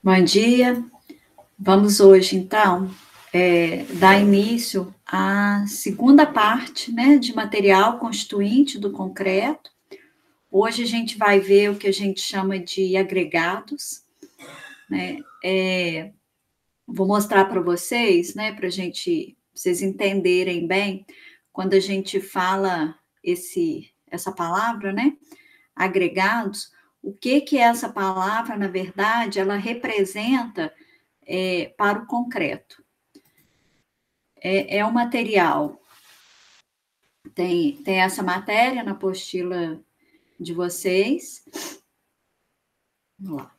Bom dia. Vamos hoje, então, dar início à segunda parte, né, de material constituinte do concreto. Hoje a gente vai ver o que a gente chama de agregados, né? Vou mostrar para vocês, né, para vocês entenderem bem, quando a gente fala essa palavra, né, agregados, o que é essa palavra, na verdade, ela representa para o concreto. É um material, tem essa matéria na apostila de vocês. Vamos lá.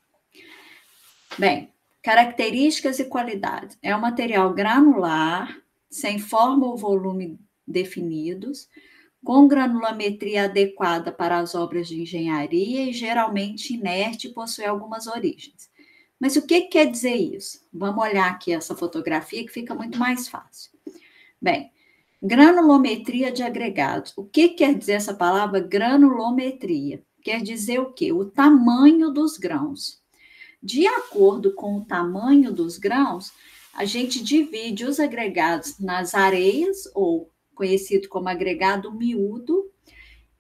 Bem, características e qualidades. É um material granular, sem forma ou volume definidos, com granulometria adequada para as obras de engenharia e geralmente inerte e possui algumas origens. Mas o que quer dizer isso? Vamos olhar aqui essa fotografia que fica muito mais fácil. Bem, granulometria de agregados. O que quer dizer essa palavra granulometria? Quer dizer o quê? O tamanho dos grãos. De acordo com o tamanho dos grãos, a gente divide os agregados nas areias, ou conhecido como agregado miúdo,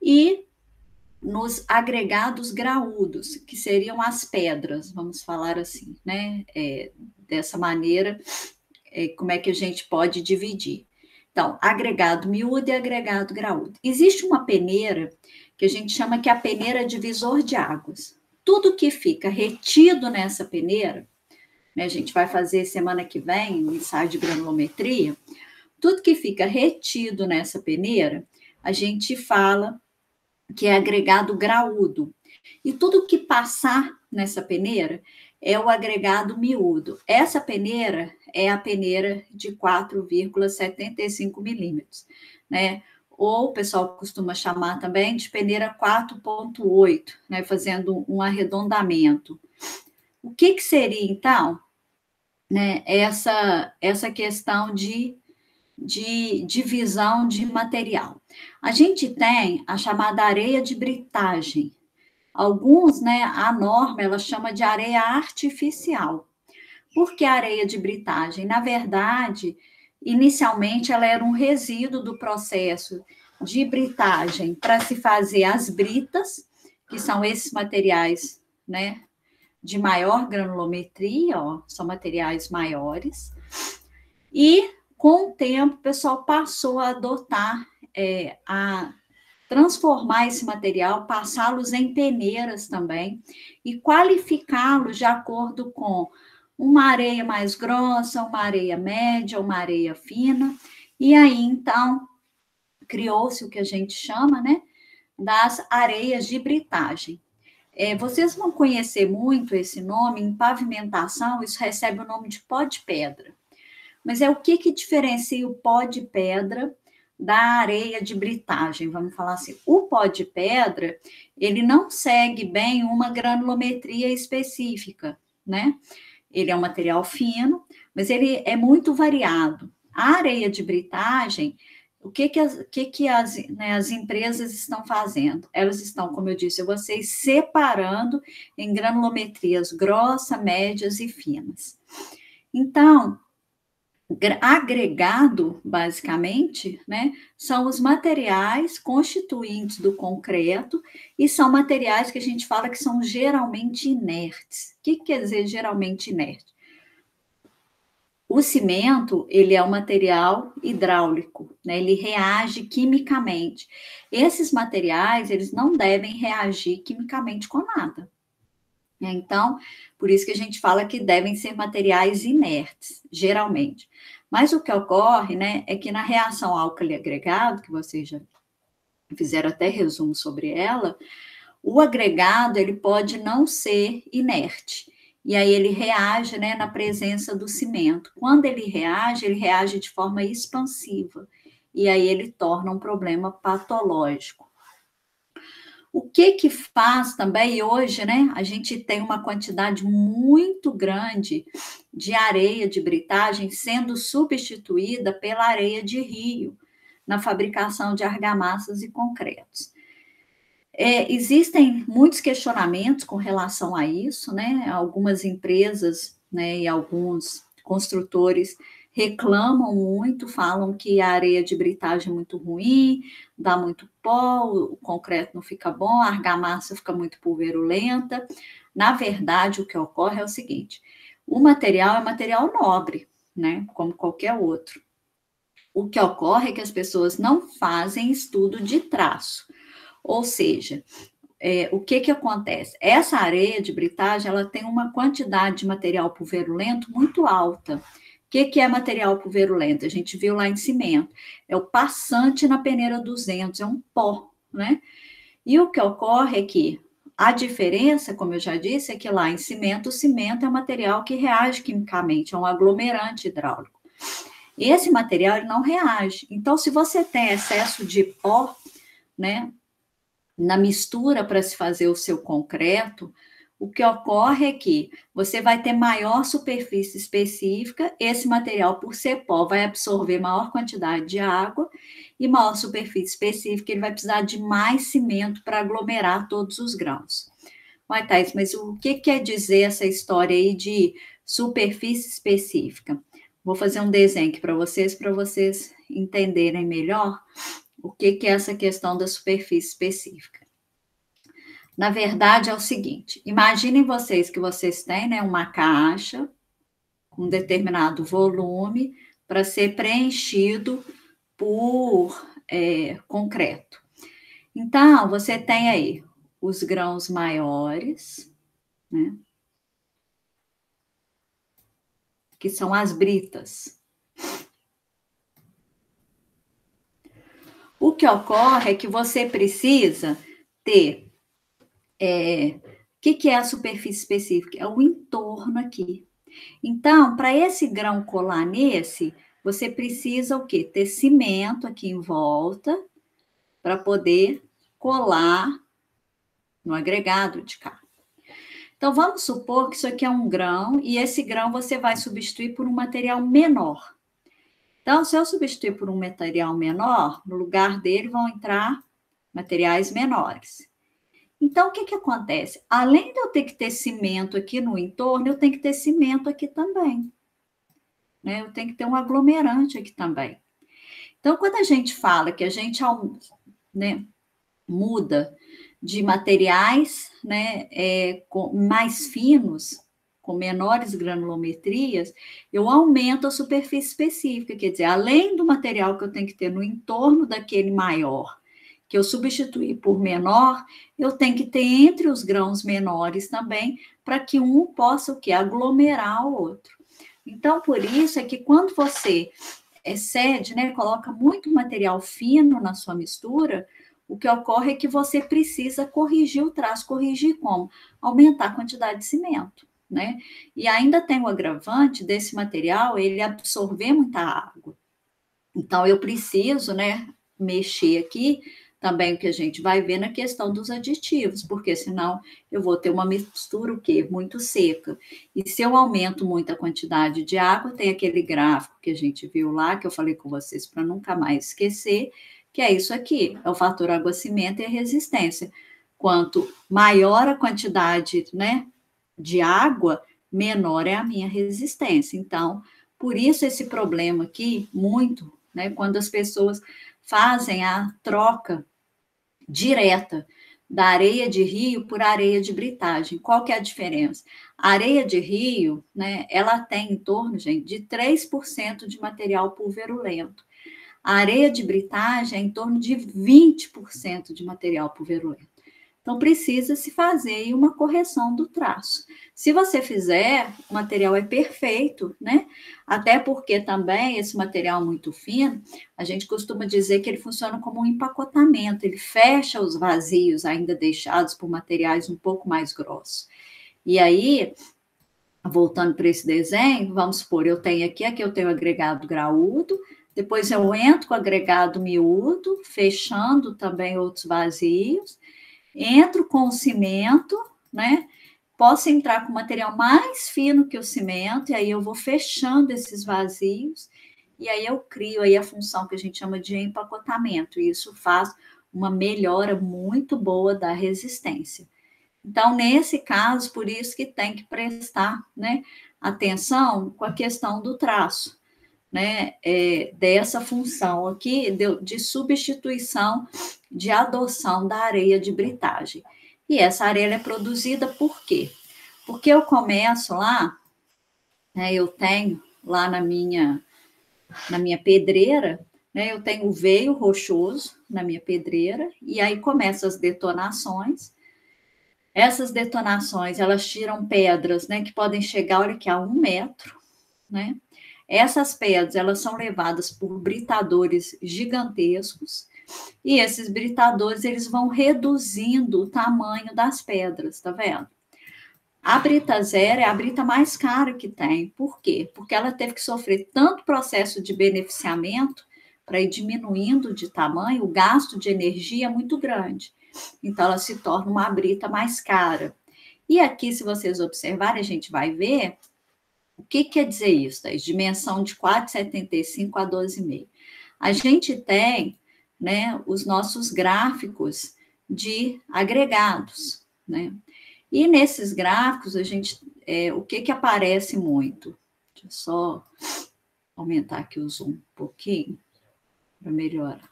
e nos agregados graúdos, que seriam as pedras, vamos falar assim, né? Dessa maneira, como é que a gente pode dividir? Então, agregado miúdo e agregado graúdo. Existe uma peneira que a gente chama que é a peneira divisor de águas. Tudo que fica retido nessa peneira, né, a gente vai fazer semana que vem um ensaio de granulometria, tudo que fica retido nessa peneira, a gente fala que é agregado graúdo. E tudo que passar nessa peneira é o agregado miúdo. Essa peneira é a peneira de 4,75 milímetros, né? Ou o pessoal costuma chamar também de peneira 4,8, né? Fazendo um arredondamento. O que seria, então, né, essa questão de divisão de material? A gente tem a chamada areia de britagem. Alguns, né, a norma, ela chama de areia artificial. Por que areia de britagem? Na verdade, inicialmente ela era um resíduo do processo de britagem para se fazer as britas, que são esses materiais, né, de maior granulometria, ó, são materiais maiores. E, com o tempo, o pessoal passou a adotar, a transformar esse material, passá-los em peneiras também e qualificá-los de acordo com uma areia mais grossa, uma areia média, uma areia fina. E aí, então, criou-se o que a gente chama, né, das areias de britagem. Vocês vão conhecer muito esse nome em pavimentação, isso recebe o nome de pó de pedra. Mas o que diferencia o pó de pedra da areia de britagem? Vamos falar assim, o pó de pedra, ele não segue bem uma granulometria específica, né? Ele é um material fino, mas ele é muito variado. A areia de britagem, o que as empresas estão fazendo? Elas estão, como eu disse a vocês, separando em granulometrias grossa, médias e finas. Então, agregado, basicamente, né, são os materiais constituintes do concreto e são materiais que a gente fala que são geralmente inertes. O que quer dizer geralmente inerte? O cimento, ele é um material hidráulico, né, ele reage quimicamente. Esses materiais, eles não devem reagir quimicamente com nada. Então, por isso que a gente fala que devem ser materiais inertes, geralmente. Mas o que ocorre, né, é que na reação álcali-agregado, que vocês já fizeram até resumo sobre ela, o agregado, ele pode não ser inerte. E aí ele reage, né, na presença do cimento. Quando ele reage de forma expansiva. E aí ele torna um problema patológico. O que faz também, hoje, né, a gente tem uma quantidade muito grande de areia de britagem sendo substituída pela areia de rio na fabricação de argamassas e concretos. Existem muitos questionamentos com relação a isso, né? Algumas empresas, né, e alguns construtores reclamam muito, falam que a areia de britagem é muito ruim, dá muito pó, o concreto não fica bom, a argamassa fica muito pulverulenta. Na verdade, o que ocorre é o seguinte: o material é material nobre, né? Como qualquer outro. O que ocorre é que as pessoas não fazem estudo de traço. Ou seja, o que que acontece? Essa areia de britagem, ela tem uma quantidade de material pulverulento muito alta. O que que é material pulverulento? A gente viu lá em cimento. É o passante na peneira 200, é um pó, né? E o que ocorre é que a diferença, como eu já disse, é que lá em cimento, o cimento é um material que reage quimicamente, é um aglomerante hidráulico. Esse material ele não reage. Então, se você tem excesso de pó, né, na mistura para se fazer o seu concreto, o que ocorre é que você vai ter maior superfície específica, esse material, por ser pó, vai absorver maior quantidade de água, e maior superfície específica, ele vai precisar de mais cimento para aglomerar todos os grãos. Mas, Thais, mas o que quer dizer essa história aí de superfície específica? Vou fazer um desenho aqui para vocês entenderem melhor o que é essa questão da superfície específica. Na verdade, é o seguinte: imaginem vocês que vocês têm, né, uma caixa com um determinado volume para ser preenchido por concreto. Então, você tem aí os grãos maiores, né, que são as britas. O que ocorre é que você precisa ter. O que é a superfície específica? É o entorno aqui. Então, para esse grão colar nesse, você precisa o quê? Ter cimento aqui em volta para poder colar no agregado de cá. Então, vamos supor que isso aqui é um grão e esse grão você vai substituir por um material menor. Então, se eu substituir por um material menor, no lugar dele vão entrar materiais menores. Então, o que que acontece? Além de eu ter que ter cimento aqui no entorno, eu tenho que ter cimento aqui também, né? Eu tenho que ter um aglomerante aqui também. Então, quando a gente fala que a gente, né, muda de materiais, né, mais finos, com menores granulometrias, eu aumento a superfície específica, quer dizer, além do material que eu tenho que ter no entorno daquele maior, que eu substituí por menor, eu tenho que ter entre os grãos menores também, para que um possa o quê? Aglomerar o outro. Então, por isso é que quando você excede, né, coloca muito material fino na sua mistura, o que ocorre é que você precisa corrigir o traço. Corrigir como? Aumentar a quantidade de cimento, né? E ainda tem o agravante desse material, ele absorver muita água. Então, eu preciso, né, mexer aqui também o que a gente vai ver na questão dos aditivos, porque senão eu vou ter uma mistura o quê? Muito seca. E se eu aumento muito a quantidade de água, tem aquele gráfico que a gente viu lá, que eu falei com vocês para nunca mais esquecer, que é isso aqui, é o fator água-cimento e a resistência. Quanto maior a quantidade, né, de água, menor é a minha resistência. Então, por isso esse problema aqui, muito, né, quando as pessoas fazem a troca direta da areia de rio por areia de britagem. Qual que é a diferença? A areia de rio, né, ela tem em torno, gente, de 3% de material pulverulento. A areia de britagem é em torno de 20% de material pulverulento. Então, precisa se fazer uma correção do traço. Se você fizer, o material é perfeito, né? Até porque também esse material muito fino, a gente costuma dizer que ele funciona como um empacotamento, ele fecha os vazios ainda deixados por materiais um pouco mais grossos. E aí, voltando para esse desenho, vamos supor, aqui eu tenho agregado graúdo, depois eu entro com agregado miúdo, fechando também outros vazios, entro com o cimento, né? Posso entrar com material mais fino que o cimento, e aí eu vou fechando esses vazios, e aí eu crio aí a função que a gente chama de empacotamento, e isso faz uma melhora muito boa da resistência. Então, nesse caso, por isso que tem que prestar, né, atenção com a questão do traço, né, dessa função aqui de substituição de adoção da areia de britagem. E essa areia é produzida por quê? Porque eu começo lá, né, eu tenho lá na minha pedreira, né, eu tenho o veio rochoso na minha pedreira, e aí começam as detonações. Essas detonações, elas tiram pedras, né, que podem chegar, olha aqui, a 1 metro, né? Essas pedras, elas são levadas por britadores gigantescos, e esses britadores, eles vão reduzindo o tamanho das pedras, tá vendo? A brita zero é a brita mais cara que tem. Por quê? Porque ela teve que sofrer tanto processo de beneficiamento para ir diminuindo de tamanho, o gasto de energia é muito grande. Então, ela se torna uma brita mais cara. E aqui, se vocês observarem, a gente vai ver o que quer dizer isso, Thaís? Dimensão de 4,75 a 12,5. A gente tem, né, os nossos gráficos de agregados, né? E nesses gráficos, a gente, o que aparece muito? Deixa eu só aumentar aqui o zoom um pouquinho, para melhorar.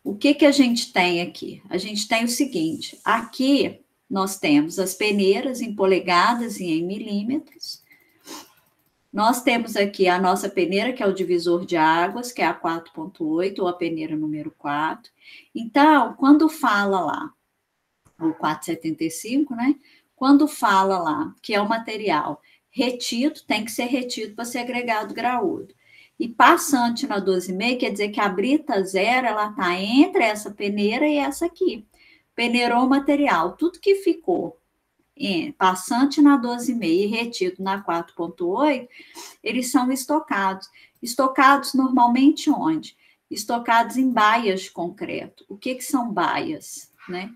O que a gente tem aqui? A gente tem o seguinte, aqui nós temos as peneiras em polegadas e em milímetros. Nós temos aqui a nossa peneira, que é o divisor de águas, que é a 4,8, ou a peneira número 4. Então, quando fala lá, o 4,75, né? Quando fala lá que é o material retido, tem que ser retido para ser agregado graúdo. E passante na 12,5 quer dizer que a brita zero, ela está entre essa peneira e essa aqui. Peneirou o material. Tudo que ficou passante na 12,5 e retido na 4,8, eles são estocados. Estocados normalmente onde? Estocados em baias de concreto. O que são baias, né?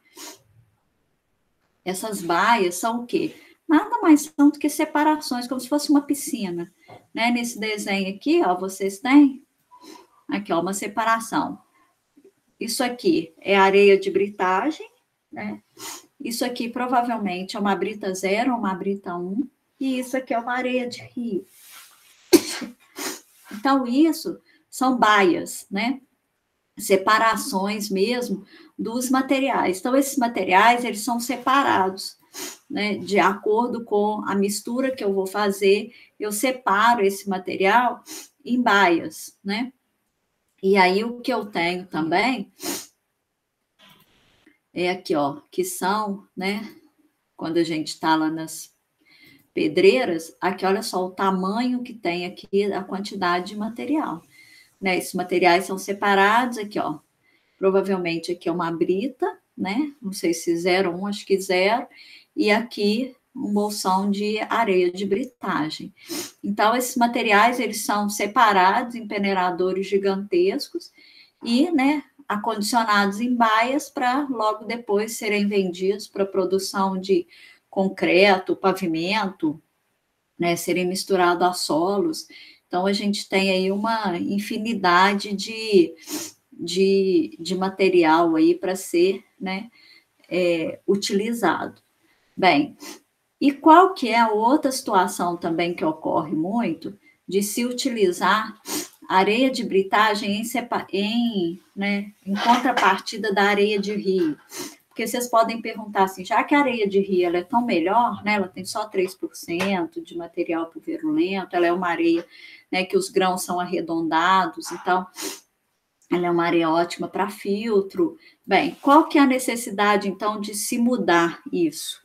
Essas baias são o quê? Nada mais são do que separações, como se fosse uma piscina. Né? Nesse desenho aqui, ó, vocês têm aqui, ó, uma separação. Isso aqui é areia de britagem, né? Isso aqui provavelmente é uma brita 0 ou uma brita 1, e isso aqui é uma areia de rio. Então, isso são baias, né? Separações mesmo dos materiais. Então, esses materiais, eles são separados, né? De acordo com a mistura que eu vou fazer, eu separo esse material em baias, né? E aí, o que eu tenho também é aqui, ó, que são, né? Quando a gente está lá nas pedreiras, aqui, olha só o tamanho que tem aqui, a quantidade de material, né? Esses materiais são separados aqui, ó. Provavelmente aqui é uma brita, né? Não sei se 0,1, acho que 0. E aqui um bolsão de areia de britagem. Então, esses materiais, eles são separados em peneiradores gigantescos e, né, acondicionados em baias para logo depois serem vendidos para produção de concreto, pavimento, né, serem misturados a solos. Então, a gente tem aí uma infinidade de material aí para ser, né, utilizado. Bem, e qual que é a outra situação também que ocorre muito de se utilizar areia de britagem em contrapartida da areia de rio? Porque vocês podem perguntar assim, já que a areia de rio ela é tão melhor, né, ela tem só 3% de material pulverulento, ela é uma areia, né, que os grãos são arredondados, então ela é uma areia ótima para filtro. Bem, qual que é a necessidade, então, de se mudar isso?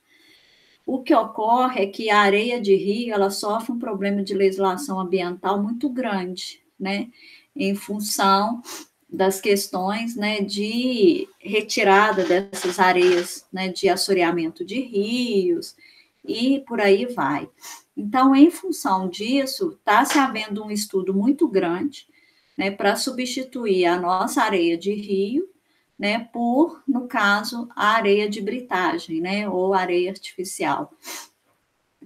O que ocorre é que a areia de rio, ela sofre um problema de legislação ambiental muito grande, né? Em função das questões, né, de retirada dessas areias, né, de assoreamento de rios, e por aí vai. Então, em função disso, está se havendo um estudo muito grande, né, para substituir a nossa areia de rio, né, por, no caso, a areia de britagem, né, ou areia artificial.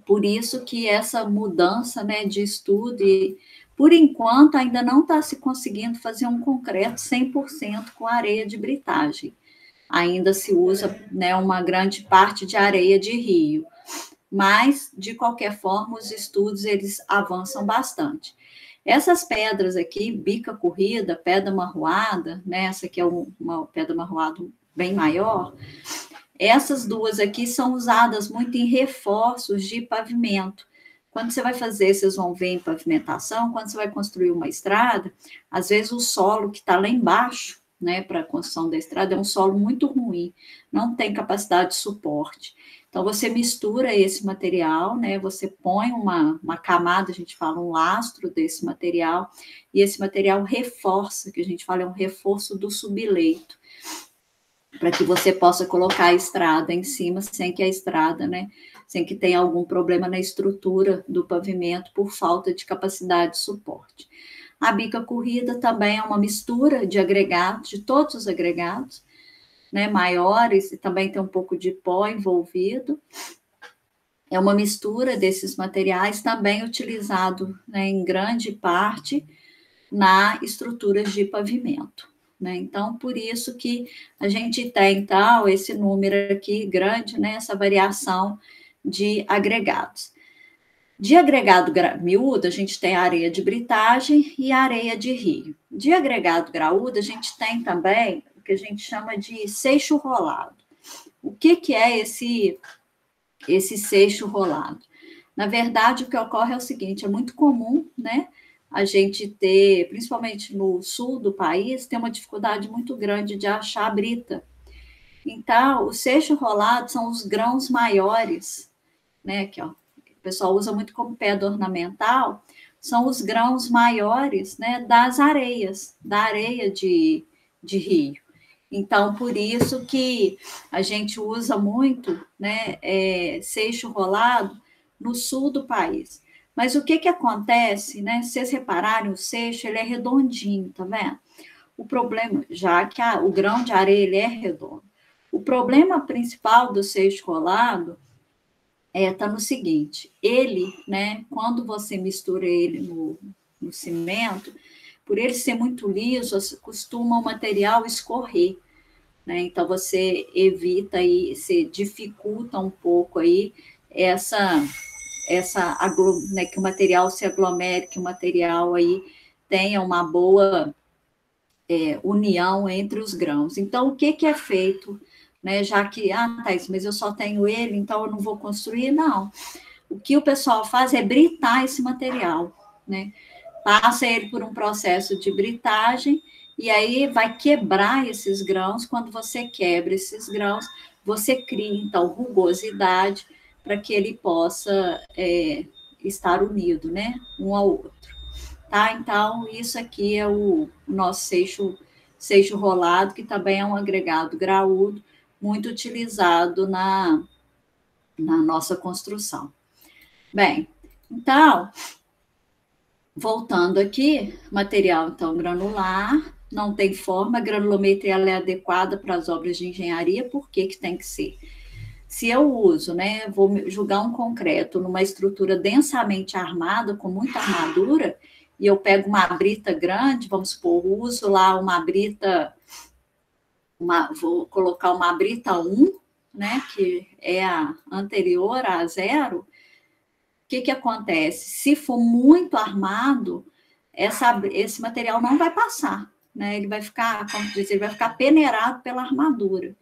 Por isso que essa mudança, né, de estudo, Por enquanto, ainda não está se conseguindo fazer um concreto 100% com areia de britagem. Ainda se usa, né, uma grande parte de areia de rio. Mas, de qualquer forma, os estudos eles avançam bastante. Essas pedras aqui, bica corrida, pedra marroada, né, essa aqui é uma pedra marroada bem maior, essas duas aqui são usadas muito em reforços de pavimento. Quando você vai fazer, vocês vão ver em pavimentação, quando você vai construir uma estrada, às vezes o solo que está lá embaixo, né, para a construção da estrada, é um solo muito ruim, não tem capacidade de suporte. Então, você mistura esse material, né, você põe uma camada, a gente fala um lastro desse material, e esse material reforça, que a gente fala é um reforço do subleito, para que você possa colocar a estrada em cima sem que a estrada, né, sem que tenha algum problema na estrutura do pavimento por falta de capacidade de suporte. A bica corrida também é uma mistura de agregados, de todos os agregados, né, maiores, e também tem um pouco de pó envolvido. É uma mistura desses materiais, também utilizado, né, em grande parte na estrutura de pavimento. Né? Então, por isso que a gente tem, então, esse número aqui grande, né, essa variação de agregados. De agregado miúdo, a gente tem a areia de britagem e a areia de rio. De agregado graúdo, a gente tem também o que a gente chama de seixo rolado. O que é esse seixo rolado? Na verdade, o que ocorre é o seguinte, é muito comum, né, a gente ter, principalmente no sul do país, tem uma dificuldade muito grande de achar brita. Então, o seixo rolado são os grãos maiores, né, aqui, ó, o pessoal usa muito como pedra ornamental, são os grãos maiores, né, das areias, da areia de rio. Então, por isso que a gente usa muito, né, seixo rolado no sul do país. Mas o que acontece, né? Se vocês repararem, o seixo ele é redondinho, tá vendo? O problema, já que o grão de areia ele é redondo. O problema principal do seixo rolado tá no seguinte, ele, né, quando você mistura ele no cimento, por ele ser muito liso, costuma o material escorrer, né? Então, você evita aí, você dificulta um pouco aí né, que o material se aglomere, que o material aí tenha uma boa união entre os grãos. Então, o que é feito, né, já que, Thaís, mas eu só tenho ele, então eu não vou construir, não. O que o pessoal faz é britar esse material, né? Passa ele por um processo de britagem, e aí vai quebrar esses grãos. Quando você quebra esses grãos, você cria, então, rugosidade para que ele possa estar unido, né, um ao outro. Tá? Então, isso aqui é o nosso seixo rolado, que também é um agregado graúdo, muito utilizado na nossa construção. Bem, então, voltando aqui, material, então, granular, não tem forma, a granulometria ela é adequada para as obras de engenharia, por que tem que ser? Se eu uso, né, vou julgar um concreto numa estrutura densamente armada, com muita armadura, e eu pego uma brita grande, vamos supor, uso lá uma brita, vou colocar uma brita 1, né, que é a anterior a 0, o que acontece? Se for muito armado, esse material não vai passar, né, ele vai ficar, como diz, ele vai ficar peneirado pela armadura.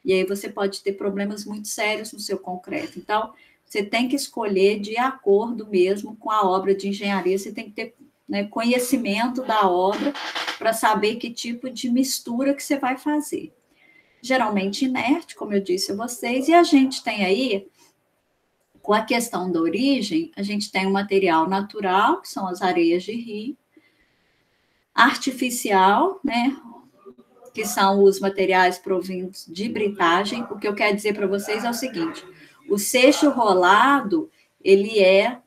E aí você pode ter problemas muito sérios no seu concreto. Então, você tem que escolher de acordo mesmo com a obra de engenharia, você tem que ter, né, conhecimento da obra para saber que tipo de mistura que você vai fazer. Geralmente inerte, como eu disse a vocês, e a gente tem aí, com a questão da origem, a gente tem um material natural, que são as areias de rio, artificial, né, que são os materiais provindos de britagem. O que eu quero dizer para vocês é o seguinte, o seixo rolado, ele é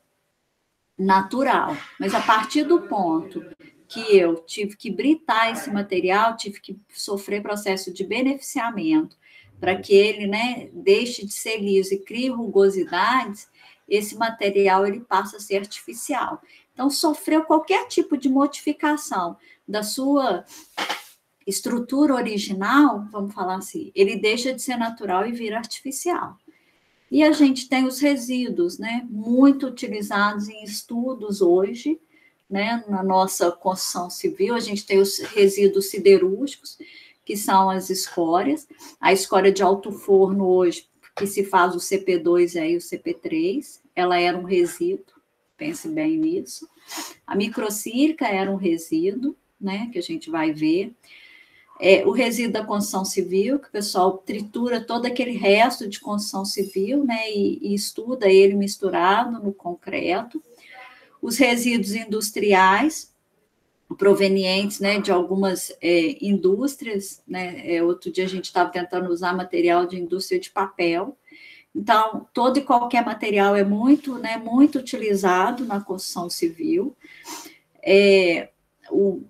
natural, mas a partir do ponto que eu tive que britar esse material, tive que sofrer processo de beneficiamento para que ele, né, deixe de ser liso e crie rugosidades, esse material ele passa a ser artificial. Então, sofreu qualquer tipo de modificação da sua estrutura original, vamos falar assim, ele deixa de ser natural e vira artificial. E a gente tem os resíduos, né, muito utilizados em estudos hoje, né, na nossa construção civil, a gente tem os resíduos siderúrgicos, que são as escórias, a escória de alto forno hoje, que se faz o CP2 e aí o CP3, ela era um resíduo, pense bem nisso. A microsílica era um resíduo, né, que a gente vai ver. O resíduo da construção civil, que o pessoal tritura todo aquele resto de construção civil, né, e estuda ele misturado no concreto. Os resíduos industriais, provenientes, né, de algumas indústrias, né, outro dia a gente estava tentando usar material de indústria de papel. Então, todo e qualquer material é muito, né, muito utilizado na construção civil.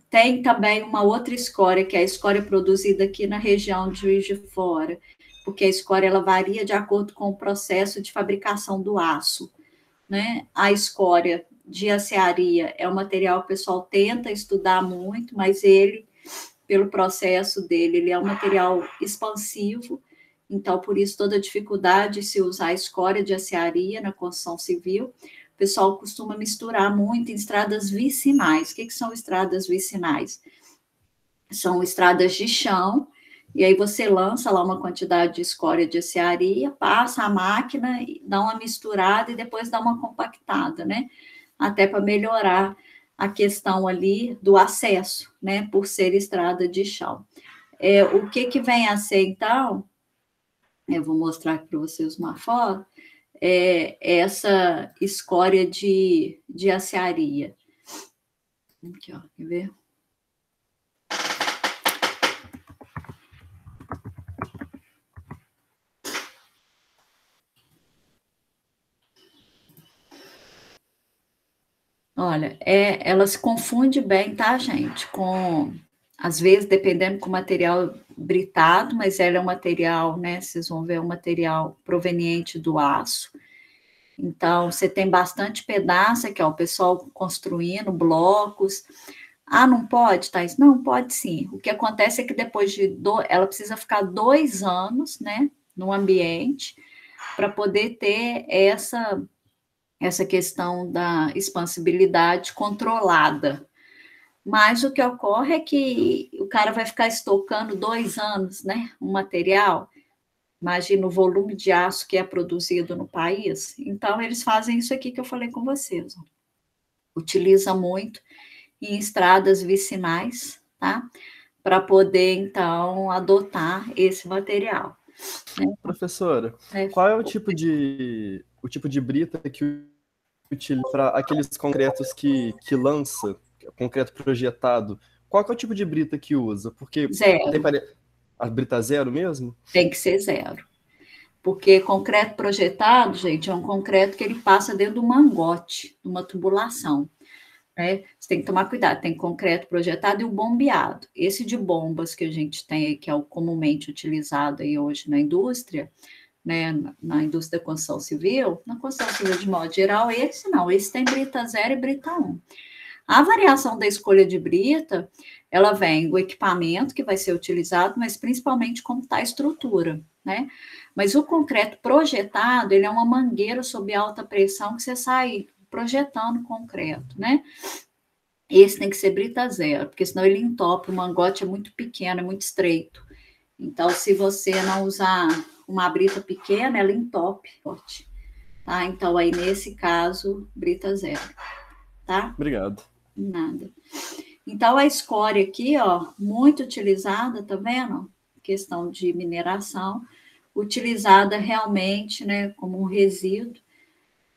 Tem também uma outra escória, que é a escória produzida aqui na região de Juiz de Fora, porque a escória ela varia de acordo com o processo de fabricação do aço, né? A escória de aciaria é um material que o pessoal tenta estudar muito, mas ele, pelo processo dele, ele é um material expansivo, então, por isso, toda a dificuldade de se usar a escória de aciaria na construção civil. O pessoal costuma misturar muito em estradas vicinais. O que são estradas vicinais? São estradas de chão, e aí você lança lá uma quantidade de escória de aciaria, passa a máquina, dá uma misturada e depois dá uma compactada, né? Até para melhorar a questão ali do acesso, né? Por ser estrada de chão. O que vem a ser, então? Eu vou mostrar aqui para vocês uma foto. Essa escória de aciaria. Aqui, ó, quer ver? Olha, ela se confunde bem, tá, gente? Às vezes, dependendo com o material britado, mas ela é um material, né? Vocês vão ver, um material proveniente do aço. Então, você tem bastante pedaço aqui, ó, o pessoal construindo blocos. Ah, não pode, Thais? Não, pode sim. O que acontece é que depois ela precisa ficar 2 anos, né, no ambiente, para poder ter essa questão da expansibilidade controlada. Mas o que ocorre é que o cara vai ficar estocando 2 anos, né, um material. Imagina o volume de aço que é produzido no país. Então, eles fazem isso aqui que eu falei com vocês. Utiliza muito em estradas vicinais, tá? Para poder, então, adotar esse material. Professora, qual é o tipo de brita que utiliza para aqueles concretos que lança, concreto projetado? Qual que é o tipo de brita que usa? Porque Zero. A brita zero mesmo? Tem que ser zero. Porque concreto projetado, gente, é um concreto que ele passa dentro de um mangote, de uma tubulação. Né? Você tem que tomar cuidado, tem concreto projetado e o bombeado. Esse de bombas que a gente tem aí, que é o comumente utilizado aí hoje na indústria, né, na indústria da construção civil, na construção civil de modo geral, esse tem brita 0 e brita 1. A variação da escolha de brita, ela vem do equipamento que vai ser utilizado, mas principalmente como está a estrutura, né? Mas o concreto projetado, ele é uma mangueira sob alta pressão que você sai projetando concreto, né? Esse tem que ser brita 0, porque senão ele entope, o mangote é muito pequeno, é muito estreito. Então, se você não usar uma brita pequena, ela entope, tá? Então, aí, nesse caso, brita 0, tá? Obrigado. Nada. Então, a escória aqui, ó, muito utilizada, tá vendo? Questão de mineração, utilizada realmente, né, como um resíduo,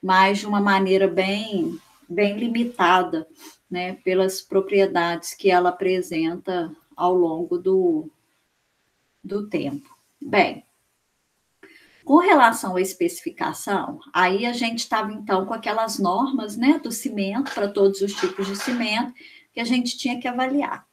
mas de uma maneira bem limitada, né, pelas propriedades que ela apresenta ao longo do tempo. Bem, com relação à especificação, aí a gente estava, então, com aquelas normas, né, do cimento, para todos os tipos de cimento, que a gente tinha que avaliar.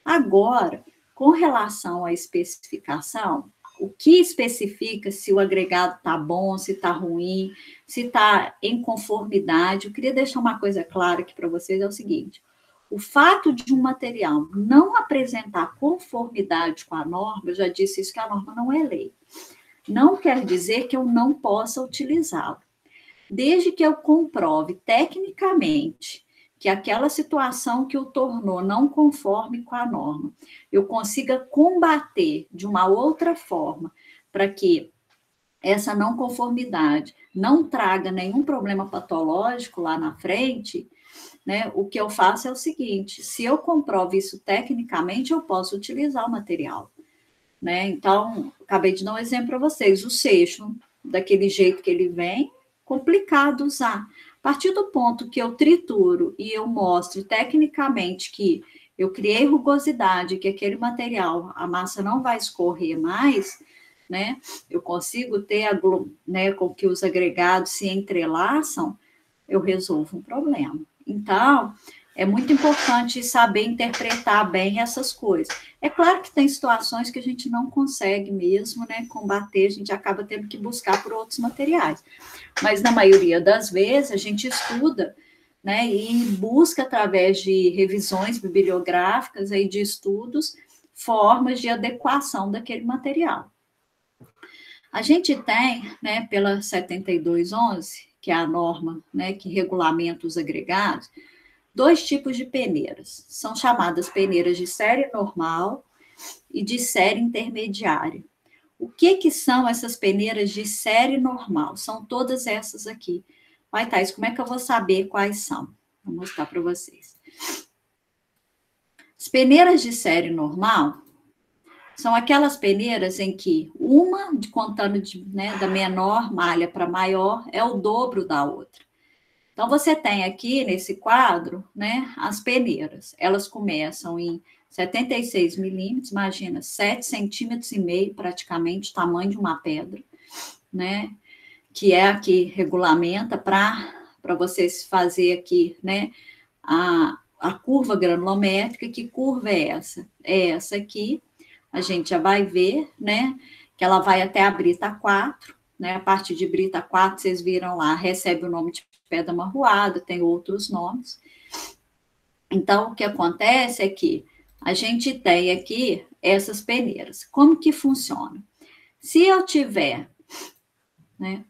Agora, com relação à especificação, o que especifica se o agregado está bom, se está ruim, se está em conformidade. Eu queria deixar uma coisa clara aqui para vocês, é o seguinte: o fato de um material não apresentar conformidade com a norma, eu já disse isso, que a norma não é lei, não quer dizer que eu não possa utilizá-lo. Desde que eu comprove tecnicamente que aquela situação que o tornou não conforme com a norma, eu consiga combater de uma outra forma para que essa não conformidade não traga nenhum problema patológico lá na frente, né? O que eu faço é o seguinte: se eu comprovo isso tecnicamente, eu posso utilizar o material, né? Então, acabei de dar um exemplo para vocês: o seixo, daquele jeito que ele vem, complicado usar. A partir do ponto que eu trituro e eu mostro tecnicamente que eu criei rugosidade, que aquele material, a massa não vai escorrer mais, né? Eu consigo ter, né, com que os agregados se entrelaçam, eu resolvo um problema. Então, é muito importante saber interpretar bem essas coisas. É claro que tem situações que a gente não consegue mesmo, né, combater, a gente acaba tendo que buscar por outros materiais. Mas, na maioria das vezes, a gente estuda, né, e busca, através de revisões bibliográficas, aí, de estudos, formas de adequação daquele material. A gente tem, né, pela 7211, que é a norma, né, que regulamenta os agregados, 2 tipos de peneiras. São chamadas peneiras de série normal e de série intermediária. O que são essas peneiras de série normal? São todas essas aqui. Vai, Thais, como é que eu vou saber quais são? Vou mostrar para vocês. As peneiras de série normal são aquelas peneiras em que uma, contando né, da menor malha para maior, é o dobro da outra. Então, você tem aqui, nesse quadro, né, as peneiras. Elas começam em 76 milímetros, imagina, 7,5 centímetros, praticamente, o tamanho de uma pedra, né, que é a que regulamenta para vocês fazer aqui, né, a curva granulométrica. Que curva é essa? É essa aqui. A gente já vai ver, né, que ela vai até a brita 4, né, a partir de brita 4, vocês viram lá, recebe o nome de pedra marroada, tem outros nomes. Então, o que acontece é que a gente tem aqui essas peneiras. Como que funciona? Se eu tiver, né,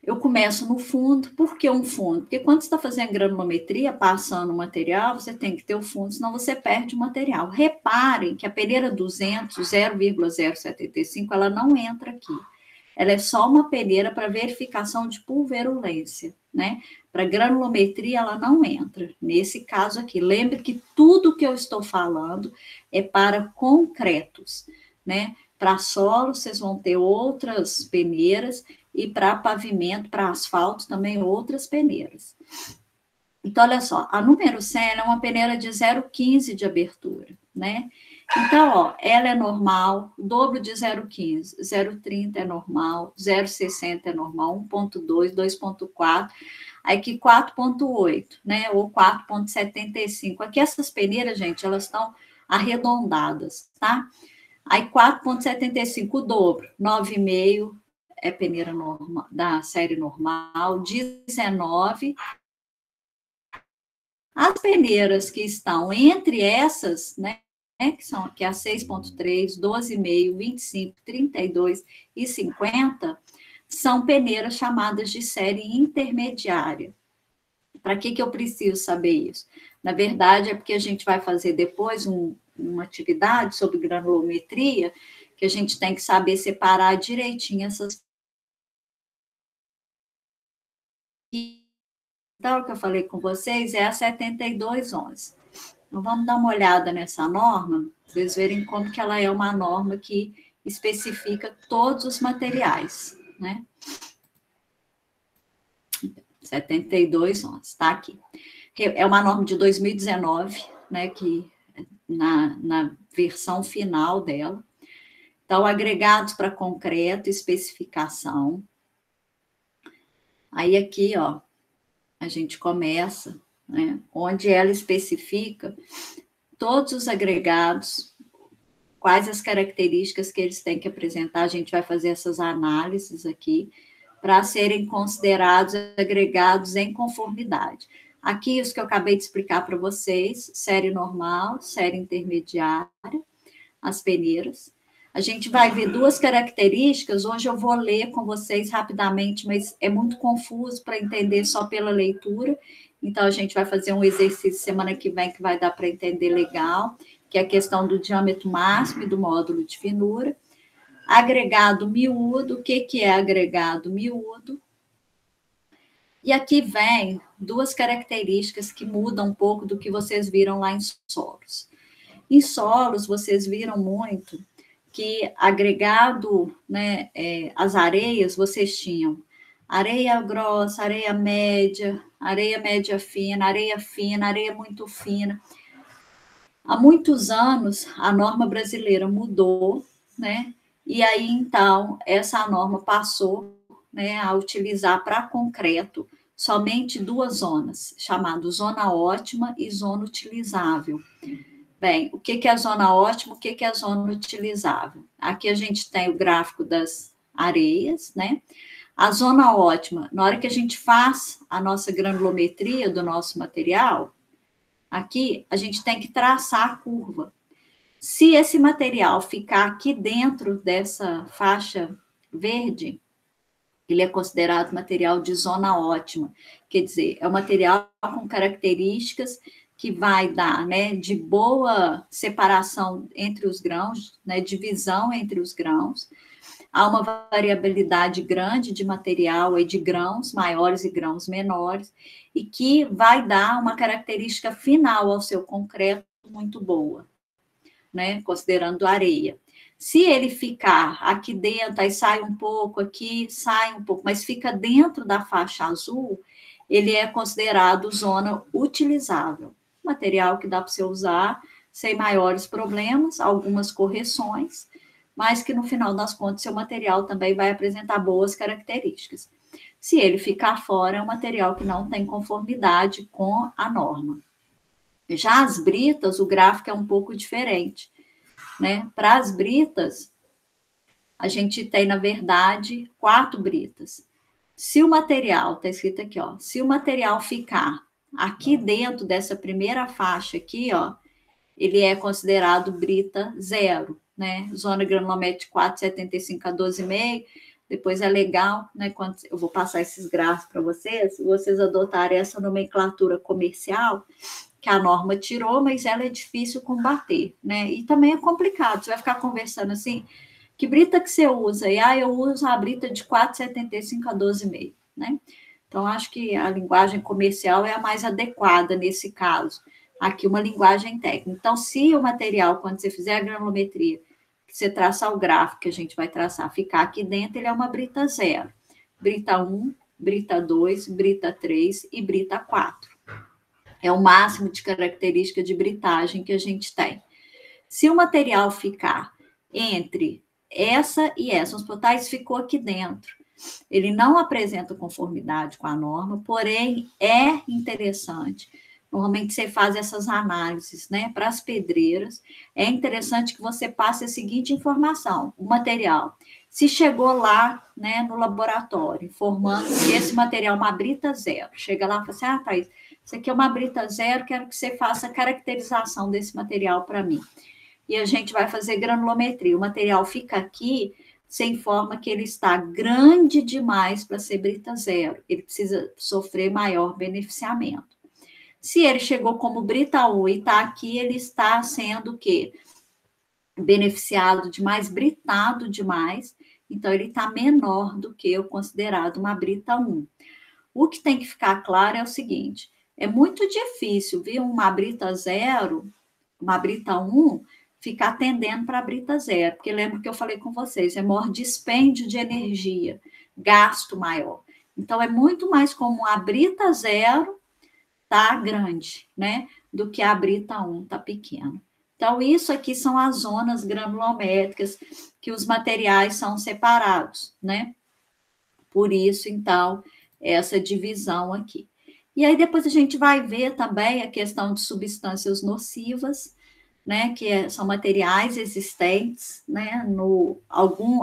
eu começo no fundo. Por que um fundo? Porque quando você está fazendo granulometria, passando o material, você tem que ter o fundo, senão você perde o material. Reparem que a peneira 200, 0,075, ela não entra aqui. Ela é só uma peneira para verificação de pulverulência, né? Para granulometria, ela não entra. Nesse caso aqui, lembre que tudo que eu estou falando é para concretos, né? Para solo, vocês vão ter outras peneiras, e para pavimento, para asfalto, também outras peneiras. Então, olha só, a número 100 é uma peneira de 0,15 de abertura, né? Então, ó, ela é normal, o dobro de 0,15, 0,30 é normal, 0,60 é normal, 1,2, 2,4, aí aqui 4,8, né, ou 4,75. Aqui essas peneiras, gente, elas estão arredondadas, tá? Aí 4,75, o dobro, 9,5 é peneira normal, da série normal, 19. As peneiras que estão entre essas, né, que são aqui a 6,3, 12,5, 25, 32 e 50, são peneiras chamadas de série intermediária. Para que eu preciso saber isso? Na verdade, é porque a gente vai fazer depois uma atividade sobre granulometria, que a gente tem que saber separar direitinho essas. Então, o que eu falei com vocês é a 7211. Então, vamos dar uma olhada nessa norma, para vocês verem como que ela é uma norma que especifica todos os materiais, né? 7211, está aqui. É uma norma de 2019, né, que na versão final dela. Então, agregados para concreto, especificação. Aí aqui, ó, a gente começa, né, onde ela especifica todos os agregados, quais as características que eles têm que apresentar. A gente vai fazer essas análises aqui para serem considerados agregados em conformidade. Aqui, os que eu acabei de explicar para vocês, série normal, série intermediária, as peneiras. A gente vai ver duas características, hoje eu vou ler com vocês rapidamente, mas é muito confuso para entender só pela leitura, então a gente vai fazer um exercício semana que vem que vai dar para entender legal, que é a questão do diâmetro máximo e do módulo de finura. Agregado miúdo, o que é agregado miúdo? E aqui vem duas características que mudam um pouco do que vocês viram lá em solos. Em solos, vocês viram muito que agregado, né, as areias, vocês tinham areia grossa, areia média fina, areia muito fina. Há muitos anos, a norma brasileira mudou, né? E aí, então, essa norma passou, né, a utilizar para concreto somente duas zonas, chamadas zona ótima e zona utilizável. Bem, o que é a zona ótima, o que é a zona utilizável? Aqui a gente tem o gráfico das areias, né? A zona ótima, na hora que a gente faz a nossa granulometria do nosso material, aqui a gente tem que traçar a curva. Se esse material ficar aqui dentro dessa faixa verde, ele é considerado material de zona ótima. Quer dizer, é um material com características que vai dar, né, de boa separação entre os grãos, né, divisão entre os grãos. Há uma variabilidade grande de material e de grãos maiores e grãos menores, e que vai dar uma característica final ao seu concreto muito boa, né, considerando areia. Se ele ficar aqui dentro, aí sai um pouco aqui, sai um pouco, mas fica dentro da faixa azul, ele é considerado zona utilizável. Material que dá para você usar sem maiores problemas, algumas correções, mas que no final das contas seu material também vai apresentar boas características. Se ele ficar fora, é um material que não tem conformidade com a norma. Já as britas, o gráfico é um pouco diferente, né? Para as britas, a gente tem, na verdade, 4 britas. Se o material, está escrito aqui, ó, se o material ficar aqui dentro dessa primeira faixa aqui, ó, ele é considerado brita 0, né? Zona granulométrica 4,75 a 12,5. Depois é legal, né? Quando eu vou passar esses gráficos para vocês adotarem essa nomenclatura comercial que a norma tirou, mas ela é difícil combater, né? E também é complicado. Você vai ficar conversando assim, que brita que você usa? E eu uso a brita de 4,75 a 12,5, né? Então, acho que a linguagem comercial é a mais adequada nesse caso. Aqui, uma linguagem técnica. Então, se o material, quando você fizer a granulometria, você traçar o gráfico que a gente vai traçar, ficar aqui dentro, ele é uma brita 0. Brita 1, brita 2, brita 3 e brita 4. É o máximo de característica de britagem que a gente tem. Se o material ficar entre essa e essa, os portais ficou aqui dentro. Ele não apresenta conformidade com a norma, porém é interessante. Normalmente você faz essas análises, né, para as pedreiras. É interessante que você passe a seguinte informação: o material, se chegou lá, né, no laboratório, informando que esse material é uma brita 0, chega lá e fala assim: Thaís, isso aqui é uma brita 0, quero que você faça a caracterização desse material para mim. E a gente vai fazer granulometria. O material fica aqui, você informa que ele está grande demais para ser brita 0. Ele precisa sofrer maior beneficiamento. Se ele chegou como brita 1 e está aqui, ele está sendo o quê? Beneficiado demais, britado demais. Então, ele está menor do que o considerado uma brita 1. O que tem que ficar claro é o seguinte: é muito difícil, viu, uma brita 0, uma brita 1, ficar tendendo para a brita 0, porque lembra que eu falei com vocês, é maior dispêndio de energia, gasto maior. Então, é muito mais comum a brita 0 tá grande, né, do que a brita 1 tá pequena. Então, isso aqui são as zonas granulométricas que os materiais são separados, né? Por isso, então, essa divisão aqui. E aí, depois a gente vai ver também a questão de substâncias nocivas, né, que são materiais existentes, né,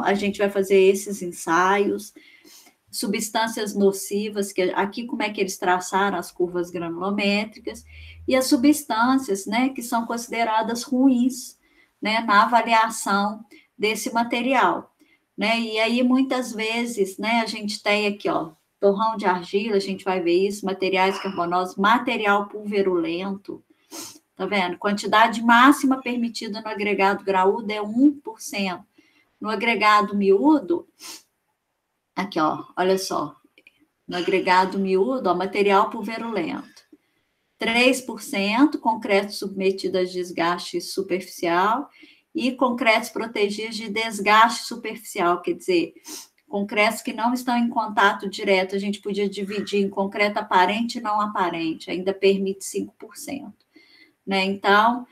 a gente vai fazer esses ensaios, substâncias nocivas, que aqui como é que eles traçaram as curvas granulométricas, e as substâncias, né, que são consideradas ruins, né, na avaliação desse material, né, e aí muitas vezes, né, a gente tem aqui, ó, torrão de argila, a gente vai ver isso, materiais carbonosos, material pulverulento, tá vendo? Quantidade máxima permitida no agregado graúdo é 1%. No agregado miúdo, aqui, ó, olha só, no agregado miúdo, ó, material pulverulento. 3% concreto submetido a desgaste superficial e concretos protegidos de desgaste superficial, quer dizer, concretos que não estão em contato direto, a gente podia dividir em concreto aparente e não aparente, ainda permite 5%. Né? Então,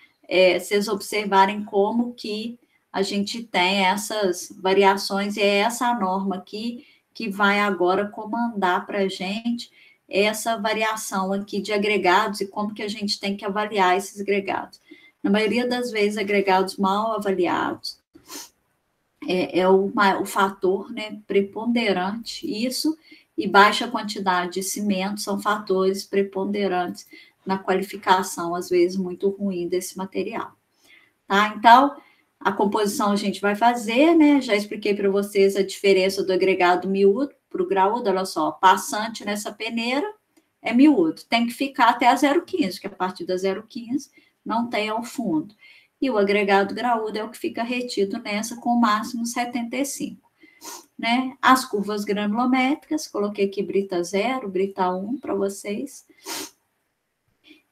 vocês observarem como que a gente tem essas variações, e é essa norma aqui que vai agora comandar para a gente essa variação aqui de agregados e como que a gente tem que avaliar esses agregados. Na maioria das vezes, agregados mal avaliados é o fator, né, preponderante, isso, e baixa quantidade de cimento são fatores preponderantes na qualificação, às vezes, muito ruim desse material. Tá? Então, a composição a gente vai fazer, né? Já expliquei para vocês a diferença do agregado miúdo para o graúdo, olha só, passante nessa peneira é miúdo, tem que ficar até a 0,15, que a partir da 0,15 não tem ao fundo. E o agregado graúdo é o que fica retido nessa com o máximo 75. Né? As curvas granulométricas, coloquei aqui brita 0, brita 1 para vocês.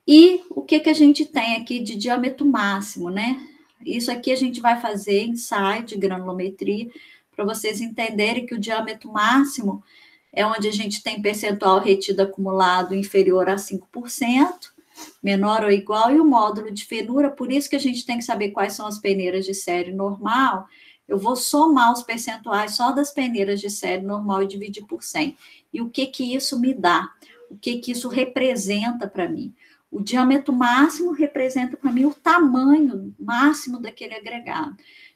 E o que a gente tem aqui de diâmetro máximo, né? Isso aqui a gente vai fazer ensaio de granulometria, para vocês entenderem que o diâmetro máximo é onde a gente tem percentual retido acumulado inferior a 5%, menor ou igual, e o módulo de fenura, por isso que a gente tem que saber quais são as peneiras de série normal. Eu vou somar os percentuais só das peneiras de série normal e dividir por 100. E o que isso me dá? O que isso representa para mim? O diâmetro máximo representa para mim o tamanho máximo daquele agregado,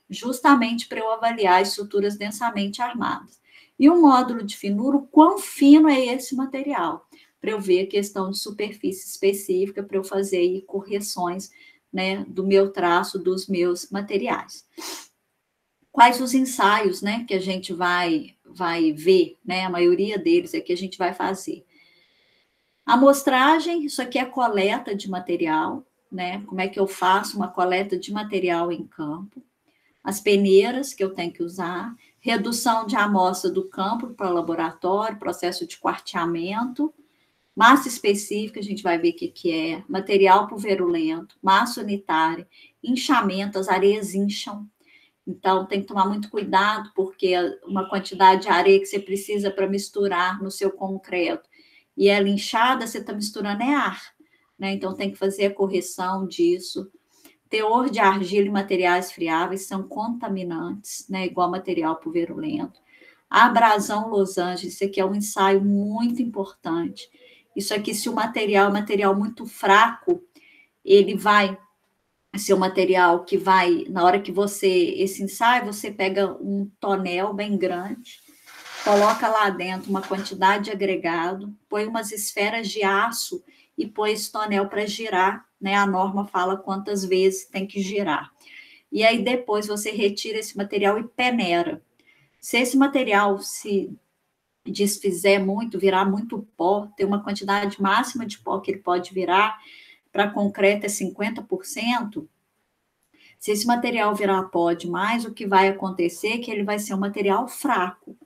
justamente para eu avaliar estruturas densamente armadas. E o módulo de finura, o quão fino é esse material, para eu ver a questão de superfície específica, para eu fazer aí correções, né, do meu traço, dos meus materiais. Quais os ensaios, né, que a gente vai ver, né, a maioria deles é que a gente vai fazer. Amostragem, isso aqui é coleta de material, né? Como é que eu faço uma coleta de material em campo? As peneiras que eu tenho que usar, redução de amostra do campo para o laboratório, processo de quarteamento, massa específica, a gente vai ver o que é, material pulverulento, massa unitária, inchamento, as areias incham. Então, tem que tomar muito cuidado, porque uma quantidade de areia que você precisa para misturar no seu concreto e ela inchada, você está misturando ar, né? Então, tem que fazer a correção disso. Teor de argila e materiais friáveis são contaminantes, né? Igual material pulverulento. Abrasão losange, isso aqui é um ensaio muito importante. Isso aqui, se o material é um material muito fraco, ele vai ser um material que vai, na hora que esse ensaio, você pega um tonel bem grande, coloca lá dentro uma quantidade de agregado, põe umas esferas de aço e põe esse tonel para girar, né? A norma fala quantas vezes tem que girar. E aí depois você retira esse material e peneira. Se esse material se desfizer muito, virar muito pó, tem uma quantidade máxima de pó que ele pode virar, para concreto é 50%, se esse material virar pó demais, o que vai acontecer é que ele vai ser um material fraco.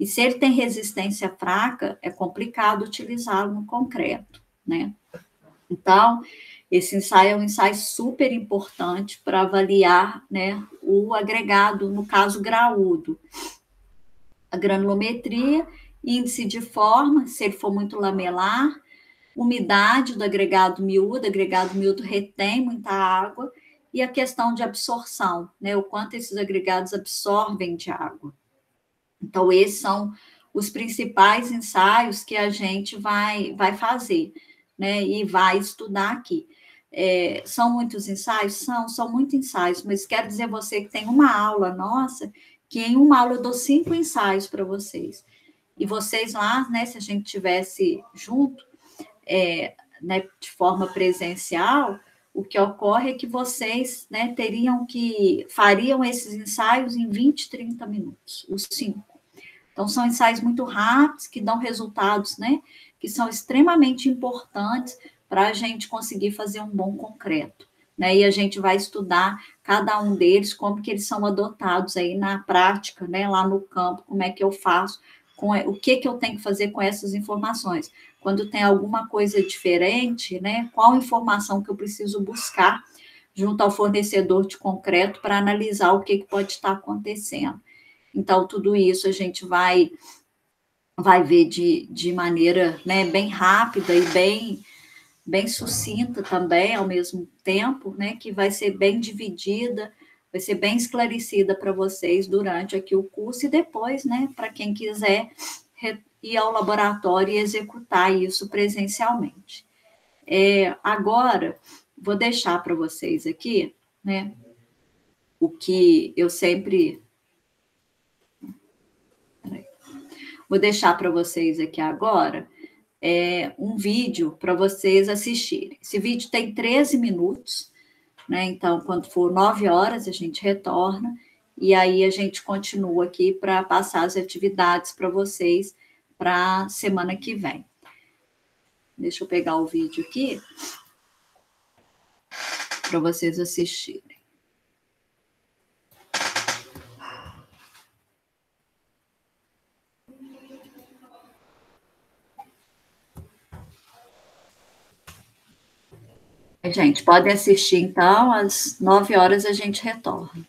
E se ele tem resistência fraca, é complicado utilizá-lo no concreto, né? Então, esse ensaio é um ensaio super importante para avaliar, né, o agregado, no caso graúdo. A granulometria, índice de forma, se ele for muito lamelar, umidade do agregado miúdo retém muita água, e a questão de absorção, né, o quanto esses agregados absorvem de água. Então, esses são os principais ensaios que a gente vai fazer, né, e vai estudar aqui. São muitos ensaios? São muitos ensaios, mas quero dizer a você que tem uma aula nossa, que em uma aula eu dou 5 ensaios para vocês. E vocês lá, né, se a gente tivesse junto, né, de forma presencial, o que ocorre é que vocês, né, fariam esses ensaios em 20, 30 minutos, os 5. Então, são ensaios muito rápidos, que dão resultados, né, que são extremamente importantes para a gente conseguir fazer um bom concreto, né, e a gente vai estudar cada um deles, como que eles são adotados aí na prática, né, lá no campo, como é que eu faço, o que eu tenho que fazer com essas informações. Quando tem alguma coisa diferente, né, qual informação que eu preciso buscar junto ao fornecedor de concreto para analisar o que pode estar acontecendo. Então, tudo isso a gente vai ver de maneira, né, bem rápida e bem sucinta também, ao mesmo tempo, né, que vai ser bem dividida, vai ser bem esclarecida para vocês durante aqui o curso e depois, né, para quem quiser ir ao laboratório e executar isso presencialmente. Agora, vou deixar para vocês aqui, né, o que eu sempre... Vou deixar para vocês aqui agora um vídeo para vocês assistirem. Esse vídeo tem 13 minutos, né? Então, quando for 9 horas, a gente retorna e aí a gente continua aqui para passar as atividades para vocês para a semana que vem. Deixa eu pegar o vídeo aqui para vocês assistirem. Gente, pode assistir, então, às 9 horas a gente retorna.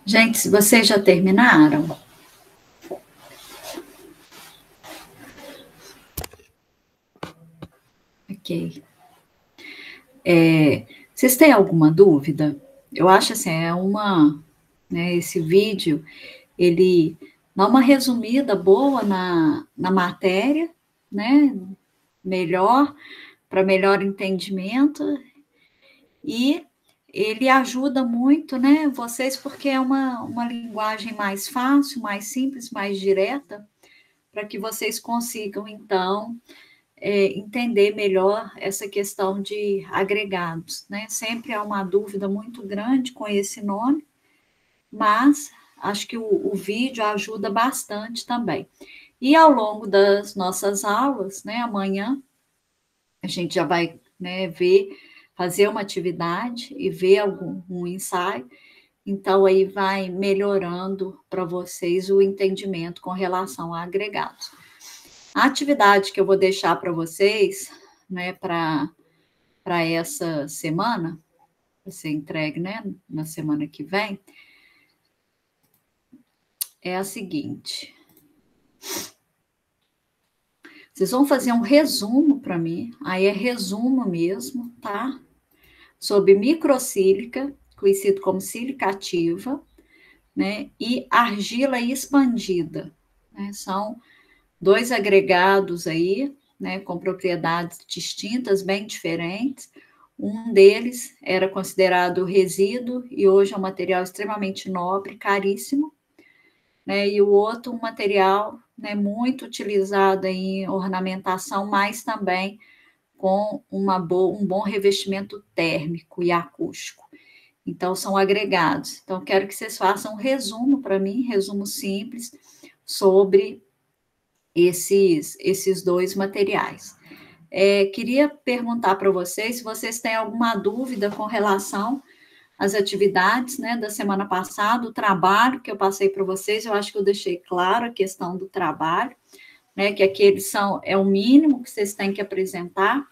Gente, se vocês já terminaram? Ok. Vocês têm alguma dúvida? Eu acho assim, né, esse vídeo, ele dá uma resumida boa na matéria, né? Melhor, para melhor entendimento, e ele ajuda muito, né, vocês, porque é uma linguagem mais fácil, mais simples, mais direta, para que vocês consigam, então, entender melhor essa questão de agregados, né? Sempre há uma dúvida muito grande com esse nome, mas acho que o vídeo ajuda bastante também. E ao longo das nossas aulas, né, amanhã, a gente já vai, né, fazer uma atividade e ver um ensaio, então aí vai melhorando para vocês o entendimento com relação a agregados. A atividade que eu vou deixar para vocês, né, para essa semana, para ser entregue, né, na semana que vem, é a seguinte. Vocês vão fazer um resumo para mim, aí é resumo mesmo, tá? Sobre microsílica, conhecido como sílica ativa, né, e argila expandida, né? São dois agregados aí, né, com propriedades distintas, bem diferentes. Um deles era considerado resíduo e hoje é um material extremamente nobre, caríssimo, né? E o outro, um material, né, muito utilizado em ornamentação, mas também com um bom revestimento térmico e acústico. Então, são agregados. Então, quero que vocês façam um resumo para mim, resumo simples, sobre esses dois materiais. Queria perguntar para vocês se vocês têm alguma dúvida com relação às atividades, né, da semana passada, o trabalho que eu passei para vocês, eu acho que eu deixei claro a questão do trabalho, né, que aqueles é o mínimo que vocês têm que apresentar.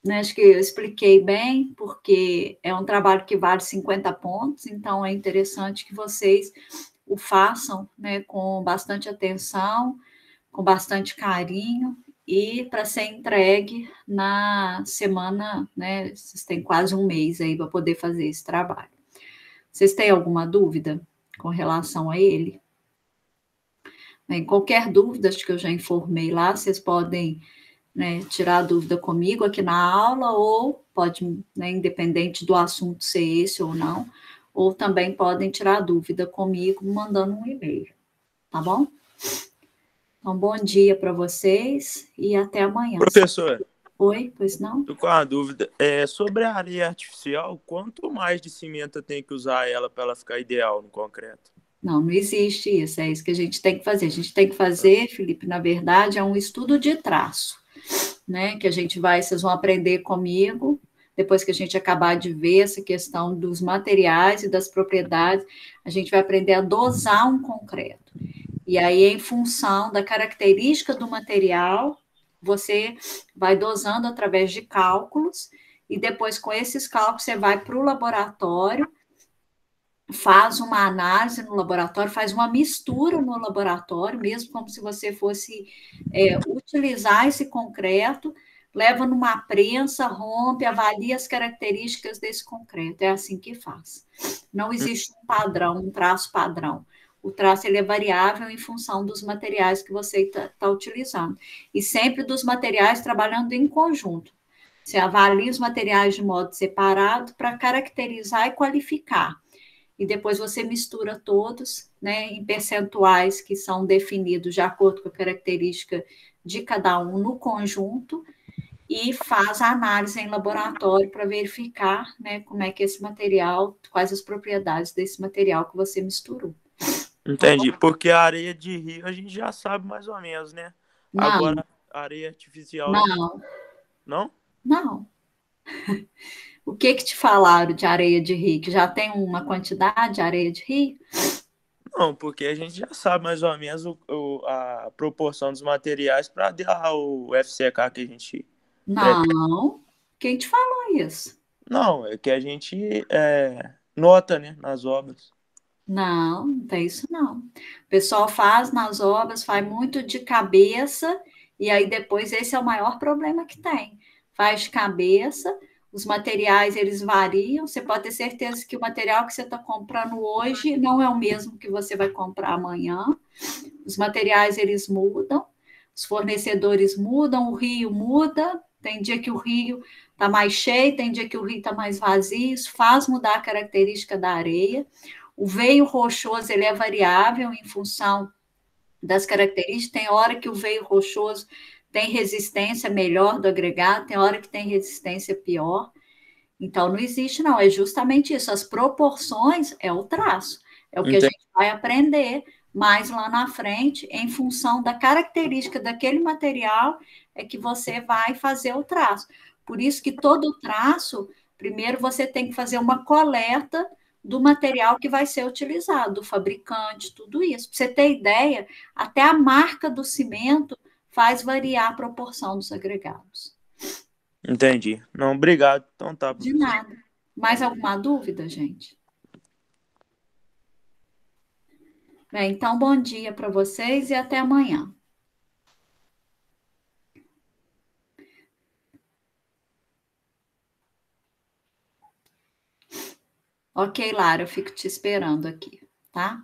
Né, acho que eu expliquei bem, porque é um trabalho que vale 50 pontos, então é interessante que vocês o façam, né, com bastante atenção, com bastante carinho, e para ser entregue na semana, né, vocês têm quase um mês aí para poder fazer esse trabalho. Vocês têm alguma dúvida com relação a ele? Bem, qualquer dúvida, acho que eu já informei lá, vocês podem, né, tirar a dúvida comigo aqui na aula, ou pode, né, independente do assunto ser esse ou não, ou também podem tirar a dúvida comigo mandando um e-mail, tá bom? Então, bom dia para vocês e até amanhã. Professor. Oi, pois não? Estou com uma dúvida. Sobre a areia artificial, quanto mais de cimento tem que usar ela para ela ficar ideal no concreto? Não existe isso, é isso que a gente tem que fazer. A gente tem que fazer, Felipe, na verdade, é um estudo de traço, né? Que vocês vão aprender comigo, depois que a gente acabar de ver essa questão dos materiais e das propriedades, a gente vai aprender a dosar um concreto. E aí, em função da característica do material, você vai dosando através de cálculos, e depois, com esses cálculos, você vai para o laboratório, faz uma análise no laboratório, faz uma mistura no laboratório, mesmo como se você fosse utilizar esse concreto, leva numa prensa, rompe, avalia as características desse concreto. É assim que faz. Não existe um padrão, um traço padrão. O traço ele é variável em função dos materiais que você está utilizando. E sempre dos materiais trabalhando em conjunto. Você avalia os materiais de modo separado para caracterizar e qualificar. E depois você mistura todos, né, em percentuais que são definidos de acordo com a característica de cada um no conjunto, e faz a análise em laboratório para verificar, né, como é que esse material, quais as propriedades desse material que você misturou. Entendi, porque a areia de rio a gente já sabe mais ou menos, né? Não. Agora, a areia artificial... Não. Não? Não. O que te falaram de areia de rio? Que já tem uma quantidade de areia de rio? Não, porque a gente já sabe mais ou menos a proporção dos materiais para dar o FCK que a gente... Não. Quem te falou isso? Não, é que a gente nota, né, nas obras. Não, não tem isso não. O pessoal faz nas obras, faz muito de cabeça, e aí depois esse é o maior problema que tem. Faz de cabeça, os materiais eles variam, você pode ter certeza que o material que você está comprando hoje não é o mesmo que você vai comprar amanhã. Os materiais eles mudam, os fornecedores mudam, o rio muda, tem dia que o rio está mais cheio, tem dia que o rio está mais vazio, isso faz mudar a característica da areia. O veio rochoso ele é variável em função das características. Tem hora que o veio rochoso tem resistência melhor do agregado, tem hora que tem resistência pior. Então, não existe, não. É justamente isso. As proporções é o traço. É o que a gente vai aprender mais lá na frente, em função da característica daquele material, é que você vai fazer o traço. Por isso que todo traço, primeiro você tem que fazer uma coleta do material que vai ser utilizado, do fabricante, tudo isso. Para você ter ideia, até a marca do cimento faz variar a proporção dos agregados. Entendi. Não, obrigado. Então tá, De professor. nada. Mais alguma dúvida, gente? Bem, então, bom dia para vocês e até amanhã. Ok, Lara, eu fico te esperando aqui, tá?